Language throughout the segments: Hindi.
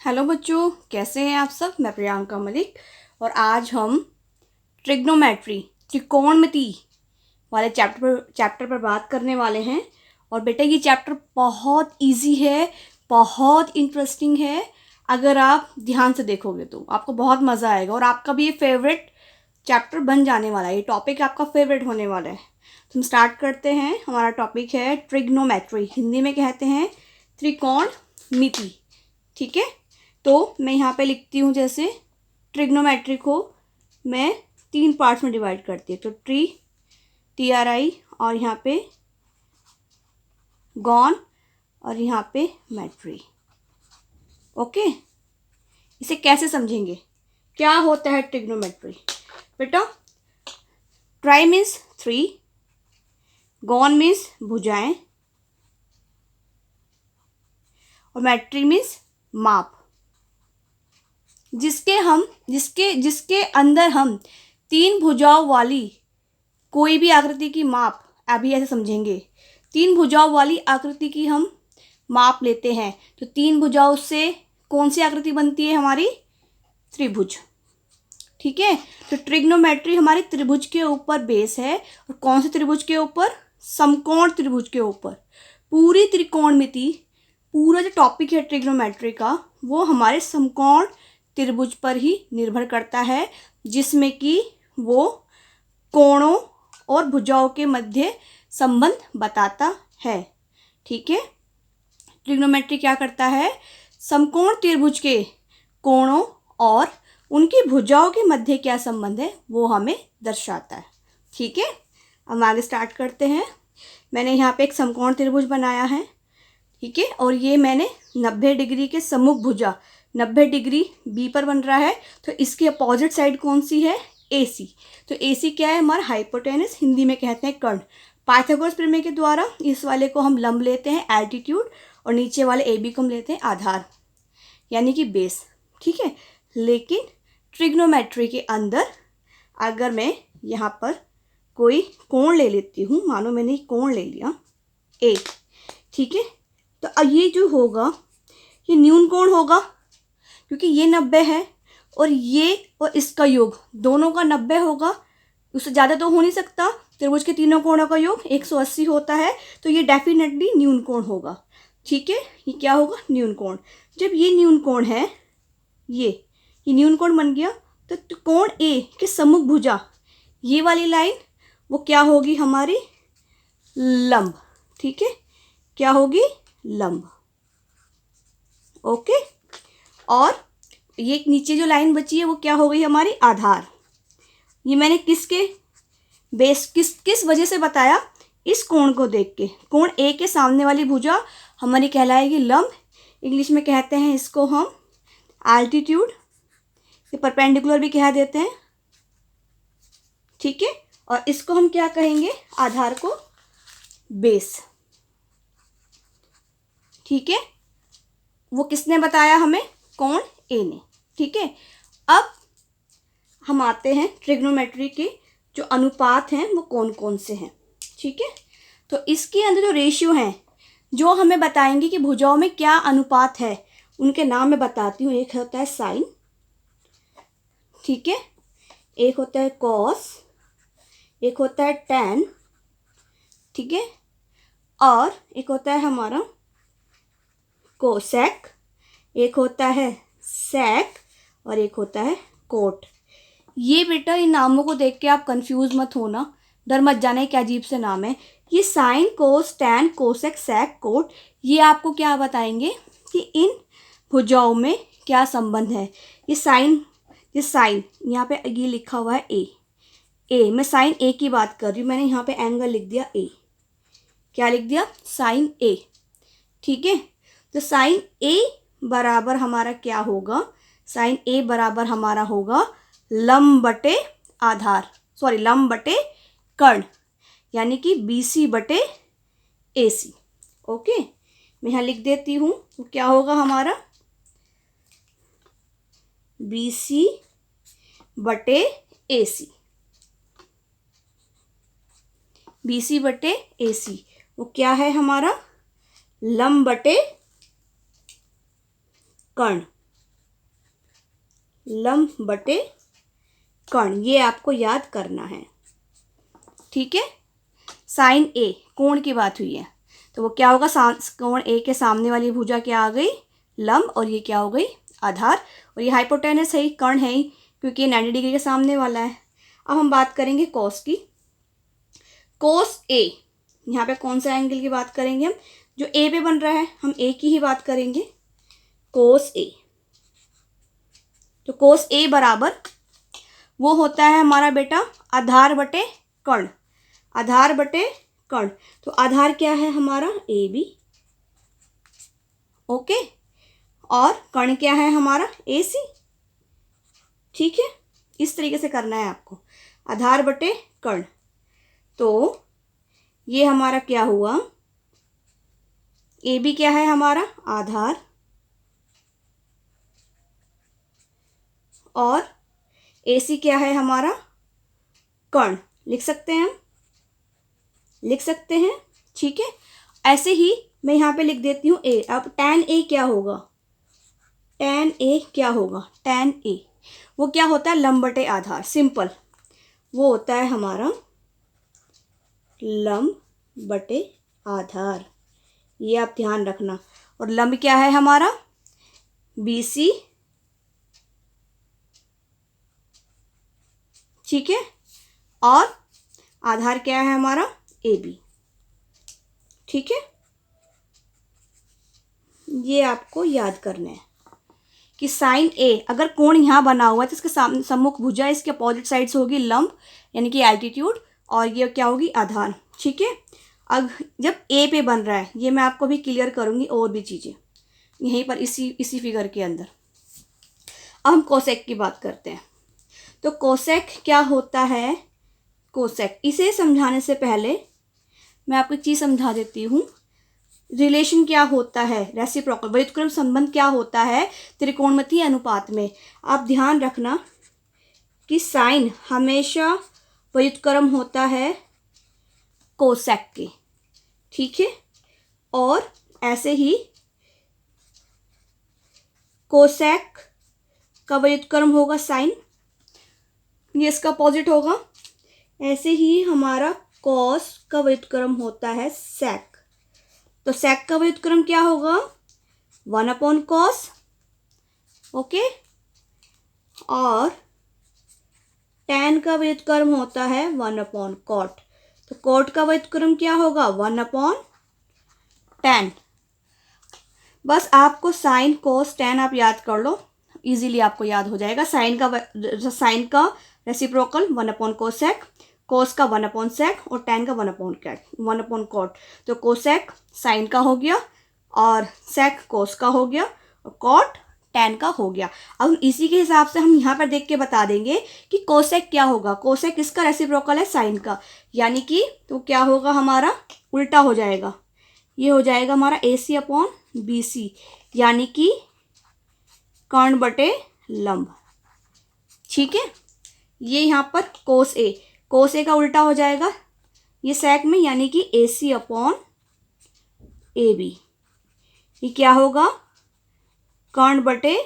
हेलो बच्चों, कैसे हैं आप सब। मैं प्रियंका मलिक और आज हम ट्रिग्नोमेट्री त्रिकोणमिति वाले चैप्टर पर बात करने वाले हैं। और बेटा ये चैप्टर बहुत इजी है, बहुत इंटरेस्टिंग है। अगर आप ध्यान से देखोगे तो आपको बहुत मज़ा आएगा और आपका भी ये फेवरेट चैप्टर बन जाने वाला है। ये टॉपिक आपका फेवरेट होने वाला है। तो हम स्टार्ट करते हैं। हमारा टॉपिक है ट्रिग्नोमेट्री, हिंदी में कहते हैं त्रिकोणमिति। ठीक है, तो मैं यहाँ पे लिखती हूँ जैसे ट्रिग्नोमेट्री को मैं 3 पार्ट्स में डिवाइड करती हूँ। तो TRI और यहाँ पे गॉन और यहाँ पे मेट्री। ओके, इसे कैसे समझेंगे, क्या होता है ट्रिग्नोमेट्री। बेटा ट्राई मीन्स 3, गॉन मीन्स भुजाएं और मेट्री मीन्स माप। जिसके अंदर हम 3 भुजाओं वाली कोई भी आकृति की माप, अभी ऐसे समझेंगे। 3 भुजाओं वाली आकृति की हम माप लेते हैं तो 3 भुजाओं से कौन सी आकृति बनती है हमारी, त्रिभुज। ठीक है, तो ट्रिग्नोमेट्री हमारी त्रिभुज के ऊपर बेस है। और कौन से त्रिभुज के ऊपर, समकोण त्रिभुज के ऊपर। पूरी त्रिकोणमिति, पूरा जो टॉपिक है ट्रिग्नोमेट्री का वो हमारे समकोण त्रिभुज पर ही निर्भर करता है, जिसमें कि वो कोणों और भुजाओं के मध्य संबंध बताता है। ठीक है, ट्रिग्नोमेट्री क्या करता है, समकोण त्रिभुज के कोणों और उनकी भुजाओं के मध्य क्या संबंध है वो हमें दर्शाता है। ठीक है, अब आगे स्टार्ट करते हैं। मैंने यहाँ पे एक समकोण त्रिभुज बनाया है। ठीक है, और ये मैंने 90 डिग्री के सम्मुख भुजा, 90 डिग्री बी पर बन रहा है। तो इसकी अपोजिट साइड कौन सी है, AC। तो AC क्या है, हमारा हाइपोटेनस, हिंदी में कहते हैं कर्ण। पाइथागोरस प्रमेय के द्वारा इस वाले को हम लंब लेते हैं एल्टीट्यूड और नीचे वाले AB को हम लेते हैं आधार, यानी कि बेस। ठीक है, लेकिन ट्रिग्नोमेट्री के अंदर अगर मैं यहाँ पर कोई कोण ले लेती हूँ, मानो मैंने कोण ले लिया A। ठीक है, तो अब ये जो होगा ये न्यून कोण होगा, क्योंकि ये 90 है और ये और इसका योग दोनों का 90 होगा। उससे ज़्यादा तो हो नहीं सकता, त्रिभुज के तीनों कोणों का योग 180 होता है। तो ये डेफिनेटली न्यून कोण होगा। ठीक है, ये क्या होगा, न्यून कोण। जब ये न्यून कोण है, ये न्यून कोण बन गया, तो कोण A के सम्मुख भुजा, ये वाली लाइन वो क्या होगी हमारी, लंब। ठीक है, क्या होगी, लंब। ओके, और ये नीचे जो लाइन बची है वो क्या हो गई हमारी, आधार। ये मैंने किसके बेस, किस वजह से बताया, इस कोण को देख के। कोण A के सामने वाली भुजा हमारी कहलाएगी लंब। इंग्लिश में कहते हैं इसको हम एल्टीट्यूड, ये परपेंडिकुलर भी कह देते हैं। ठीक है, और इसको हम क्या कहेंगे, आधार को बेस। ठीक है, वो किसने बताया हमें, कोण A ने। ठीक है, अब हम आते हैं ट्रिग्नोमेट्री के जो अनुपात हैं वो कौन कौन से हैं। ठीक है, तो इसके अंदर जो रेशियो हैं जो हमें बताएंगे कि भुजाओं में क्या अनुपात है, उनके नाम मैं बताती हूँ। एक होता है साइन, ठीक है, एक होता है कॉस, एक होता है टैन, ठीक है, और एक होता है हमारा कोसेक, एक होता है सेक और एक होता है कोट। ये बेटा इन नामों को देख के आप कंफ्यूज मत होना, डर मत जाना क्या अजीब से नाम है। ये sign, cos, tan, cosec, sec, coat, ये आपको क्या बताएंगे कि इन भुजाओं में क्या संबंध है। ये साइन यहाँ पे ये लिखा हुआ है ए, मैं साइन A की बात कर रही हूँ। मैंने यहाँ पे एंगल लिख दिया A, क्या लिख दिया, साइन A। ठीक है, तो साइन A बराबर हमारा क्या होगा, साइन A बराबर हमारा होगा लंब बटे आधार, सॉरी लंब बटे कर्ण, यानी कि BC बटे AC। ओके, मैं यहाँ लिख देती हूँ, तो क्या होगा हमारा BC बटे AC, BC बटे AC वो क्या है हमारा, लंब बटे कर्ण। लंब बटे कर्ण, ये आपको याद करना है। ठीक है, साइन ए कोण की बात हुई है, तो वो क्या होगा, कोण ए के सामने वाली भुजा क्या आ गई, लंब, और ये क्या हो गई, आधार, और ये हाइपोटेनस है ही, कर्ण है ही, क्योंकि ये 90 डिग्री के सामने वाला है। अब हम बात करेंगे कोस की। कोस ए, यहाँ पे कौन सा एंगल की बात करेंगे हम, जो ए पे बन रहा है, हम ए की ही बात करेंगे। कोस ए, तो कोस ए बराबर वो होता है हमारा बेटा आधार बटे कर्ण, आधार बटे कर्ण। तो आधार क्या है हमारा, ए बी, ओके, और कर्ण क्या है हमारा, ए सी। ठीक है, इस तरीके से करना है आपको, आधार बटे कर्ण। तो ये हमारा क्या हुआ, ए बी क्या है हमारा, आधार, और ए सी क्या है हमारा, कर्ण। लिख सकते हैं हम, लिख सकते हैं। ठीक है, ऐसे ही मैं यहाँ पे लिख देती हूँ ए। अब tan ए क्या होगा, tan ए क्या होगा, tan ए वो क्या होता है, लंब बटे आधार, सिंपल, वो होता है हमारा लंब बटे आधार, ये आप ध्यान रखना। और लंब क्या है हमारा, बी सी। ठीक है, और आधार क्या है हमारा, ए बी। ठीक है, ये आपको याद करना है कि साइन ए, अगर कोण यहाँ बना हुआ है तो इसके सामने सम्मुख भुजा इसके अपोजिट साइड से होगी लंब, यानी कि एल्टीट्यूड, और ये क्या होगी, आधार। ठीक है, अब जब ए पे बन रहा है, ये मैं आपको भी क्लियर करूँगी और भी चीज़ें यहीं पर इसी फिगर के अंदर। अब हम कोसेक की बात करते हैं। तो कोसेक क्या होता है, कोसेक, इसे समझाने से पहले मैं आपको एक चीज़ समझा देती हूँ। रिलेशन क्या होता है, रेसिप्रोकल व्युत्क्रम संबंध क्या होता है त्रिकोणमितीय अनुपात में। आप ध्यान रखना कि साइन हमेशा व्युत्क्रम होता है कोसेक के। ठीक है, और ऐसे ही कोसेक का व्युत्क्रम होगा साइन, ये इसका अपोजिट होगा। ऐसे ही हमारा कॉस का व्युत्क्रम होता है सेक, तो सेक का व्युत्क्रम क्या होगा, 1/cos, ओके, और tan का व्युत्क्रम होता है 1/cot, तो cot का व्युत्क्रम क्या होगा, 1/tan। बस आपको साइन कोस टैन आप याद कर लो, इजीली आपको याद हो जाएगा। साइन का रेसिप्रोकल 1/cosec, कोस का 1/sec, और टैन का 1/cot। तो कोसेक साइन का हो गया, और सेक कोस का हो गया, और कॉट टैन का हो गया। अब इसी के हिसाब से हम यहाँ पर देख के बता देंगे कि कोसेक क्या होगा। कोसेक किसका रेसिप्रोकल है, साइन का, यानी कि तो क्या होगा हमारा, उल्टा हो जाएगा, ये हो जाएगा हमारा AC/BC, यानी कि कर्ण बटे लंब। ठीक है, ये यहाँ पर कोस ए का उल्टा हो जाएगा ये सेक में, यानी कि AC/AB, ये क्या होगा, कर्ण बटे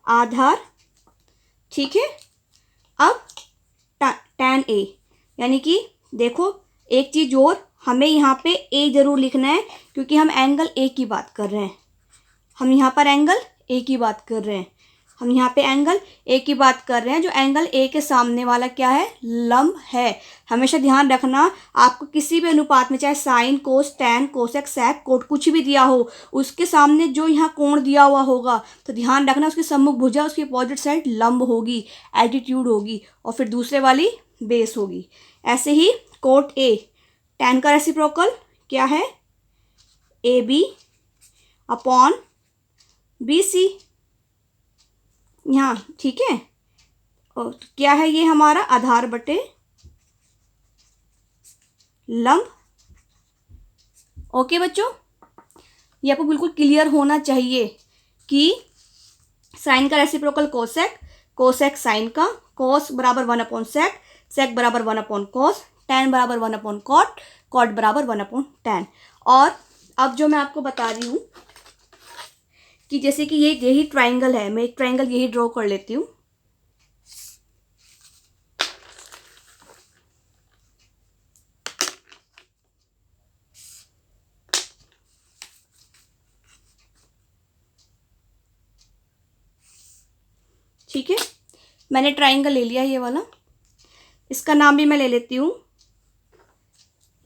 आधार। ठीक है, अब tan ए, यानी कि देखो एक चीज़ और, हमें यहाँ पे ए जरूर लिखना है क्योंकि हम एंगल ए की बात कर रहे हैं, हम यहाँ पर एंगल ए की बात कर रहे हैं, हम यहाँ पे एंगल ए की बात कर रहे हैं। जो एंगल ए के सामने वाला क्या है, लंब है। हमेशा ध्यान रखना, आपको किसी भी अनुपात में चाहे sine cos tan cosec sec cot कुछ भी दिया हो, उसके सामने जो यहाँ कोण दिया हुआ होगा तो ध्यान रखना उसकी सम्मुख भुजा उसकी अपोजिट साइड लंब होगी, एल्टीट्यूड होगी, और फिर दूसरे वाली बेस होगी। ऐसे ही कोट ए, टैन का रेसिप्रोकल क्या है, AB/BC, यहाँ। ठीक है, और क्या है ये हमारा आधार बटे लंब। ओके बच्चों, ये आपको बिल्कुल क्लियर होना चाहिए कि साइन का रेसिप्रोकल कोसेक, कोसेक साइन का, कोस बराबर 1/sec, सेक बराबर 1/cos, टैन बराबर 1/cot, कॉट बराबर 1/tan। और अब जो मैं आपको बता रही हूँ कि जैसे कि ये यही ट्राइंगल है, मैं एक ट्राइंगल यही ड्रॉ कर लेती हूँ। ठीक है, मैंने ट्राइंगल ले लिया ये वाला। इसका नाम भी मैं ले लेती हूँ,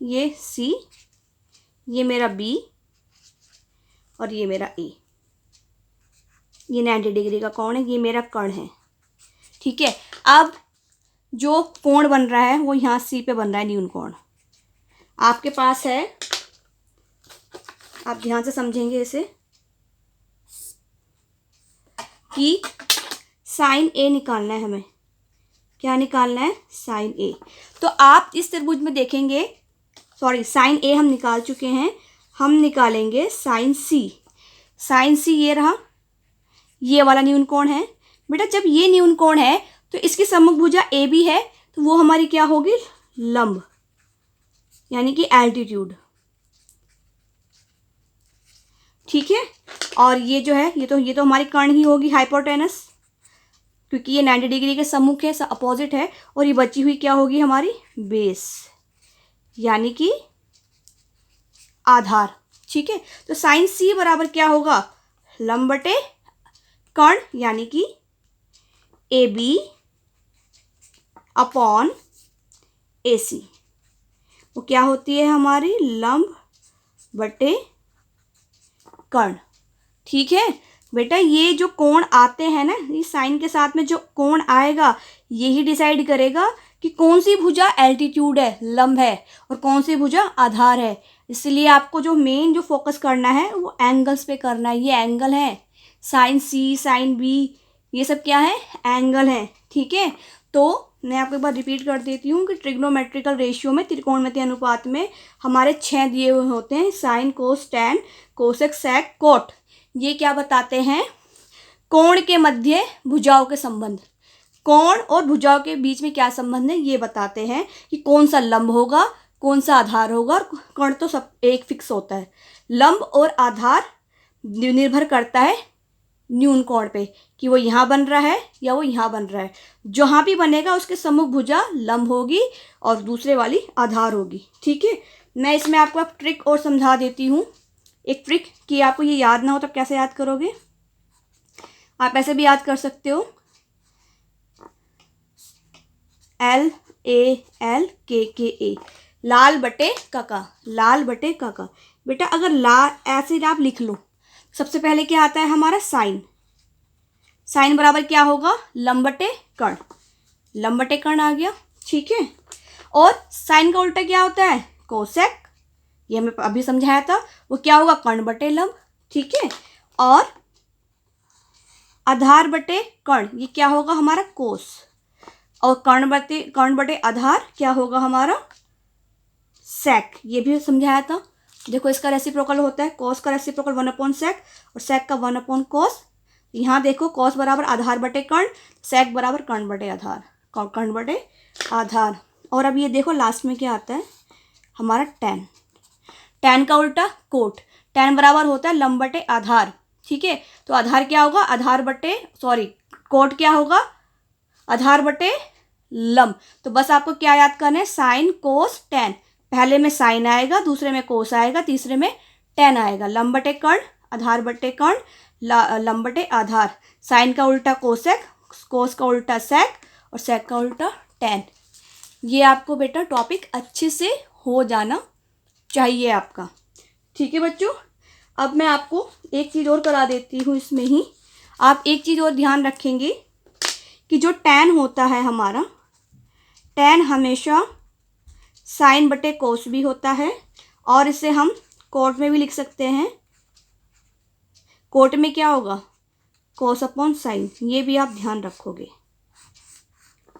ये सी, ये मेरा बी और ये मेरा ए। ये 90 डिग्री का कोण है, ये मेरा कर्ण है। ठीक है, अब जो कोण बन रहा है वो यहाँ सी पे बन रहा है, न्यून कोण। आपके पास है, आप ध्यान से समझेंगे इसे, कि साइन ए निकालना है हमें। क्या निकालना है? साइन ए। तो आप इस त्रिभुज में देखेंगे, सॉरी साइन ए हम निकाल चुके हैं, हम निकालेंगे साइन सी। साइन सी ये रहा, ये वाला न्यून कोण है। बेटा जब ये न्यून कोण है तो इसकी सम्मुख भुजा ए बी है, तो वो हमारी क्या होगी? लंब, यानी कि एल्टीट्यूड। ठीक है, और ये जो है ये तो हमारी कर्ण ही होगी, हाइपोटेनस, क्योंकि ये 90 डिग्री के सम्मुख है, अपोजिट है। और ये बची हुई क्या होगी? हमारी बेस, यानी कि आधार। ठीक है, तो साइन सी बराबर क्या होगा? लंब बटे कर्ण, यानी कि ए बी अपॉन ए सी। वो क्या होती है हमारी? लंब बटे कर्ण। ठीक है बेटा, ये जो कोण आते हैं ना, इस साइन के साथ में जो कोण आएगा यही डिसाइड करेगा कि कौन सी भुजा एल्टीट्यूड है, लंब है, और कौन सी भुजा आधार है। इसलिए आपको जो मेन जो फोकस करना है वो एंगल्स पे करना है। ये एंगल है, साइन सी, साइन बी, ये सब क्या है? एंगल है। ठीक है, तो मैं आपको एक बार रिपीट कर देती हूँ कि ट्रिग्नोमेट्रिकल रेशियो में, त्रिकोणमितीय अनुपात में हमारे 6 दिए हुए होते हैं, sign, cos, tan, cosec, sec, coat. ये क्या बताते हैं? कोण के मध्य भुजाओं के संबंध। कोण और भुजाओं के बीच में क्या संबंध है ये बताते हैं कि कौन सा लंब होगा, कौन सा आधार होगा। और कर्ण तो सब एक फिक्स होता है। लंब और आधार निर्भर करता है न्यून कोण पे, कि वो यहाँ बन रहा है या वो यहाँ बन रहा है। जहाँ भी बनेगा उसके सम्मुख भुजा लंब होगी और दूसरे वाली आधार होगी। ठीक है, मैं इसमें आपको अब ट्रिक और समझा देती हूँ। एक ट्रिक कि आपको ये याद ना हो तो कैसे याद करोगे? आप ऐसे भी याद कर सकते हो, L A L K K A, लाल बटे काका, लाल बटे काका। बेटा अगर ऐसे आप लिख लो, सबसे पहले क्या आता है हमारा? साइन। साइन बराबर क्या होगा? लंब बटे कर्ण, लंब बटे कर्ण आ गया। ठीक है, और साइन का उल्टा क्या होता है? कोसेक, ये हमें अभी समझाया था, वो क्या होगा? कर्ण बटे लंब। ठीक है, और आधार बटे कर्ण, ये क्या होगा हमारा? कोस। और कर्ण बटे आधार क्या होगा हमारा? सेक। ये भी समझाया था। देखो इसका रेसिप्रोकल होता है, कोस का रेसिप्रोकल 1/sec और सेक का 1/cos। यहाँ देखो कॉस बराबर आधार बटे कर्ण, सेक बराबर कर्ण बटे आधार, कर्ण बटे आधार। और अब ये देखो लास्ट में क्या आता है हमारा? टैन। टैन का उल्टा कोट। टैन बराबर होता है लंब बटे आधार। ठीक है, तो आधार क्या होगा? आधार बटे कोट क्या होगा? आधार बटे लंब। तो बस आपको क्या याद करना है? Sign, cos, tan. पहले में साइन आएगा, दूसरे में कोस आएगा, तीसरे में टैन आएगा। लंब बटे कर्ण, आधार बटे कर्ण, लंब बटे आधार। साइन का उल्टा कोसेक, कोस का उल्टा सेक और सेक का उल्टा टैन। ये आपको बेटा टॉपिक अच्छे से हो जाना चाहिए आपका। ठीक है बच्चों, अब मैं आपको एक चीज़ और करा देती हूँ इसमें ही। आप एक चीज़ और ध्यान रखेंगे कि जो टैन होता है हमारा, टैन हमेशा साइन बटे कोस भी होता है, और इसे हम कोट में भी लिख सकते हैं। कोट में क्या होगा? कोस अपॉन साइन। ये भी आप ध्यान रखोगे।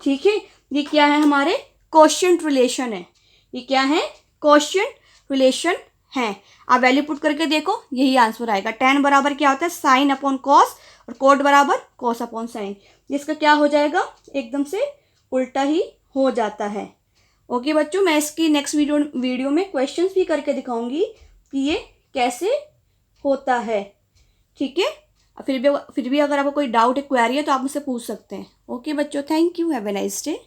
ठीक है, ये क्या है? हमारे कोशिएंट रिलेशन है। ये क्या है? कोशिएंट रिलेशन है। आप वैल्यू पुट करके देखो, यही आंसर आएगा। टैन बराबर क्या होता है? साइन अपॉन कॉस, और कोट बराबर कॉस अपॉन साइन। जिसका क्या हो जाएगा? एकदम से उल्टा ही हो जाता है। ओके बच्चों, मैं इसकी नेक्स्ट वीडियो में क्वेश्चंस भी करके दिखाऊंगी कि ये कैसे होता है। ठीक है, फिर भी अगर आपको कोई डाउट है, क्वेरी है, तो आप मुझसे पूछ सकते हैं। ओके बच्चों, thank you, have a nice day.